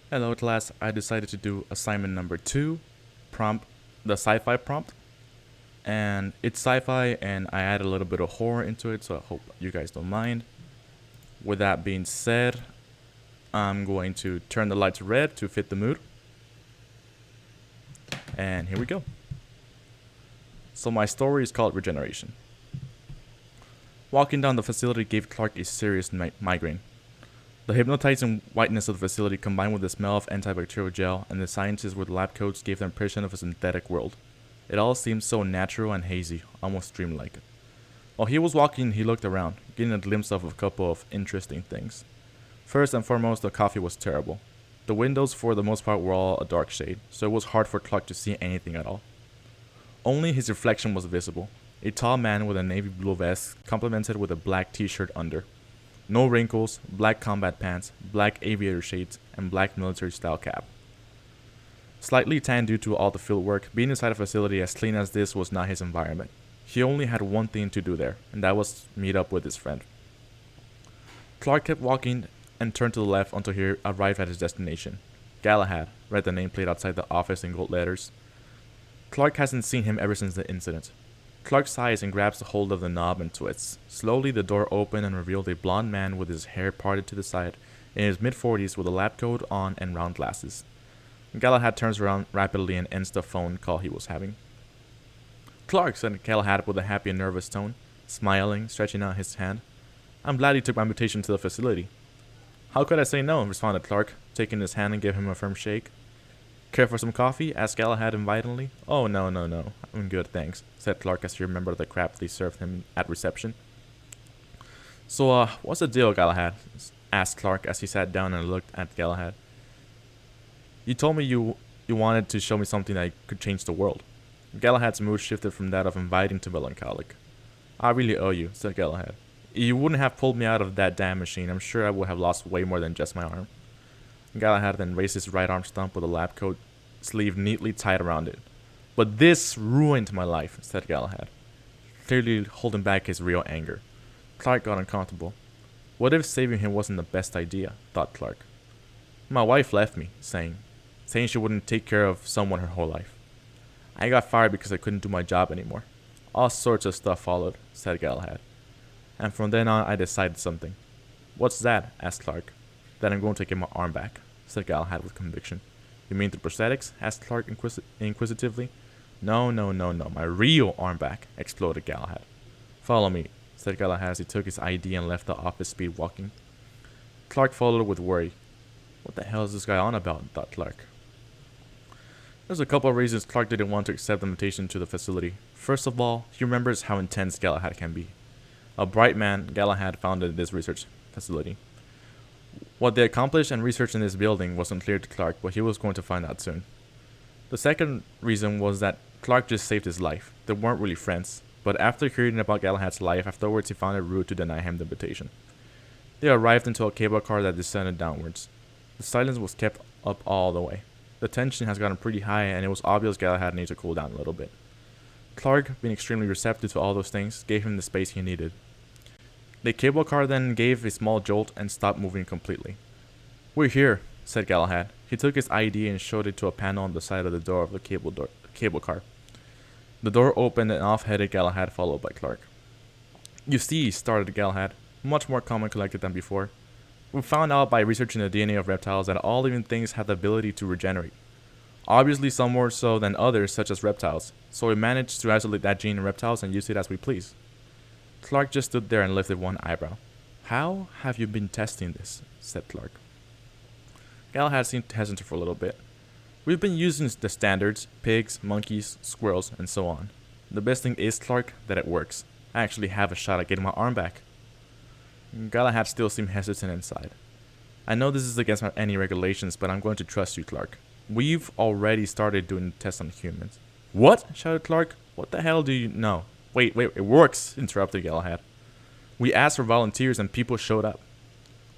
Hello class, I decided to do assignment number 2, prompt, the sci-fi prompt. And it's sci-fi and I add a little bit of horror into it, so I hope you guys don't mind. With that being said, I'm going to turn the lights red to fit the mood. And here we go. So my story is called Regeneration. Walking down the facility gave Clark a serious migraine. The hypnotizing whiteness of the facility combined with the smell of antibacterial gel and the scientists with lab coats gave the impression of a synthetic world. It all seemed so natural and hazy, almost dreamlike. While he was walking, he looked around, getting a glimpse of a couple of interesting things. First and foremost, the coffee was terrible. The windows for the most part were all a dark shade, so it was hard for Clark to see anything at all. Only his reflection was visible, a tall man with a navy blue vest complemented with a black t-shirt under. No wrinkles, black combat pants, black aviator shades, and black military-style cap. Slightly tanned due to all the field work, being inside a facility as clean as this was not his environment. He only had one thing to do there, and that was meet up with his friend. Clark kept walking and turned to the left until he arrived at his destination. Galahad, read the nameplate outside the office in gold letters. Clark hasn't seen him ever since the incident. Clark sighs and grabs hold of the knob and twists. Slowly, the door opened and revealed a blond man with his hair parted to the side, in his mid-40s with a lab coat on and round glasses. Galahad turns around rapidly and ends the phone call he was having. "Clark," said Galahad with a happy and nervous tone, smiling, stretching out his hand. "I'm glad you took my invitation to the facility." "How could I say no?" responded Clark, taking his hand and giving him a firm shake. "Care for some coffee?" asked Galahad invitingly. "Oh, no. I'm good, thanks," said Clark as he remembered the crap they served him at reception. "So, what's the deal, Galahad?" asked Clark as he sat down and looked at Galahad. "You told me you wanted to show me something that could change the world." Galahad's mood shifted from that of inviting to melancholic. "I really owe you," said Galahad. "If you wouldn't have pulled me out of that damn machine, I'm sure I would have lost way more than just my arm." Galahad then raised his right arm stump with a lab coat sleeve neatly tied around it. "But this ruined my life," said Galahad, clearly holding back his real anger. Clark got uncomfortable. What if saving him wasn't the best idea, thought Clark. "My wife left me, saying she wouldn't take care of someone her whole life. I got fired because I couldn't do my job anymore. All sorts of stuff followed," said Galahad. "And from then on, I decided something." "What's that?" asked Clark. "That I'm going to get my arm back," said Galahad with conviction. "You mean the prosthetics?" asked Clark inquisitively. No, my real arm back," exploded Galahad. "Follow me," said Galahad as he took his ID and left the office speed walking. Clark followed with worry. What the hell is this guy on about, thought Clark. There's a couple of reasons Clark didn't want to accept the invitation to the facility. First of all, he remembers how intense Galahad can be. A bright man, Galahad founded this research facility. What they accomplished and researched in this building wasn't clear to Clark, but he was going to find out soon. The second reason was that Clark just saved his life. They weren't really friends, but after hearing about Galahad's life afterwards, he found it rude to deny him the invitation. They arrived into a cable car that descended downwards. The silence was kept up all the way. The tension has gotten pretty high, and it was obvious Galahad needed to cool down a little bit. Clark, being extremely receptive to all those things, gave him the space he needed. The cable car then gave a small jolt and stopped moving completely. "We're here," said Galahad. He took his ID and showed it to a panel on the side of the door of the cable car. The door opened and off headed Galahad, followed by Clark. "You see," started Galahad, much more calm and collected than before. "We found out by researching the DNA of reptiles that all living things have the ability to regenerate. Obviously some more so than others, such as reptiles. So we managed to isolate that gene in reptiles and use it as we please." Clark just stood there and lifted one eyebrow. "How have you been testing this?" said Clark. Galahad seemed hesitant for a little bit. "We've been using the standards, pigs, monkeys, squirrels, and so on. The best thing is, Clark, that it works. I actually have a shot at getting my arm back." Galahad still seemed hesitant inside. "I know this is against any regulations, but I'm going to trust you, Clark. We've already started doing tests on humans." "What?" shouted Clark. "What the hell do you know?" Wait, it works," interrupted Galahad. "We asked for volunteers and people showed up."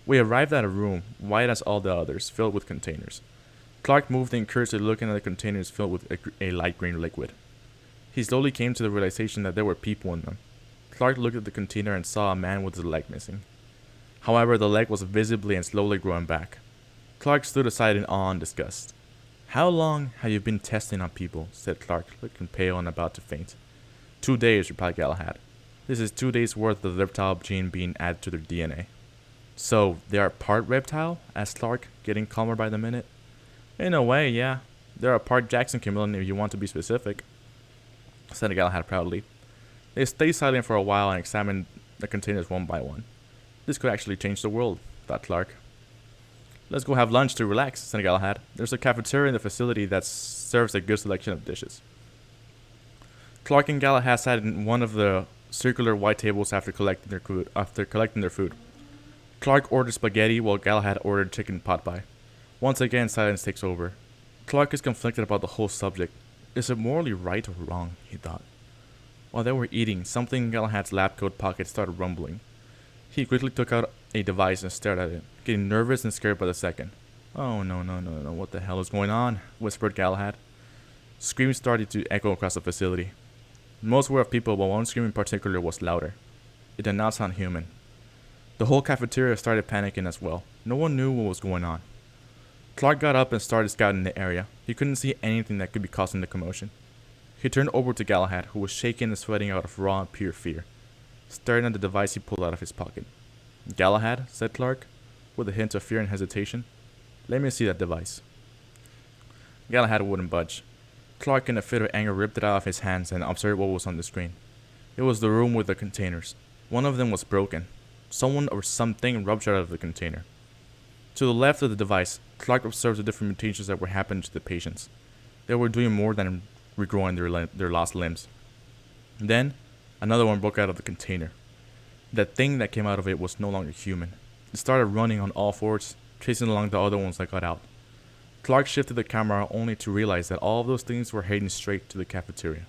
We arrived at a room, white as all the others, filled with containers. Clark moved encouragedly looking at the containers filled with a light green liquid. He slowly came to the realization that there were people in them. Clark looked at the container and saw a man with his leg missing. However, the leg was visibly and slowly growing back. Clark stood aside in awe and disgust. How long have you been testing on people? Said Clark, looking pale and about to faint. 2 days, replied Galahad. This is 2 days worth of the reptile gene being added to their DNA. So, they are part reptile? Asked Clark, getting calmer by the minute. In a way, yeah. They are part Jackson chameleon if you want to be specific, said Galahad proudly. They stayed silent for a while and examined the containers one by one. This could actually change the world, thought Clark. Let's go have lunch to relax, said Galahad. There's a cafeteria in the facility that serves a good selection of dishes. Clark and Galahad sat in one of the circular white tables after collecting their food. Clark ordered spaghetti while Galahad ordered chicken pot pie. Once again, silence takes over. Clark is conflicted about the whole subject. Is it morally right or wrong, he thought. While they were eating, something in Galahad's lab coat pocket started rumbling. He quickly took out a device and stared at it, getting nervous and scared by the second. Oh, no, what the hell is going on? Whispered Galahad. Screams started to echo across the facility. Most were of people, but one scream in particular was louder. It did not sound human. The whole cafeteria started panicking as well. No one knew what was going on. Clark got up and started scouting the area. He couldn't see anything that could be causing the commotion. He turned over to Galahad, who was shaking and sweating out of raw and pure fear, staring at the device he pulled out of his pocket. Galahad, said Clark, with a hint of fear and hesitation. Let me see that device. Galahad wouldn't budge. Clark, in a fit of anger, ripped it out of his hands and observed what was on the screen. It was the room with the containers. One of them was broken. Someone or something ruptured out of the container. To the left of the device, Clark observed the different mutations that were happening to the patients. They were doing more than regrowing their lost limbs. Then, another one broke out of the container. That thing that came out of it was no longer human. It started running on all fours, chasing along the other ones that got out. Clark shifted the camera only to realize that all of those things were heading straight to the cafeteria.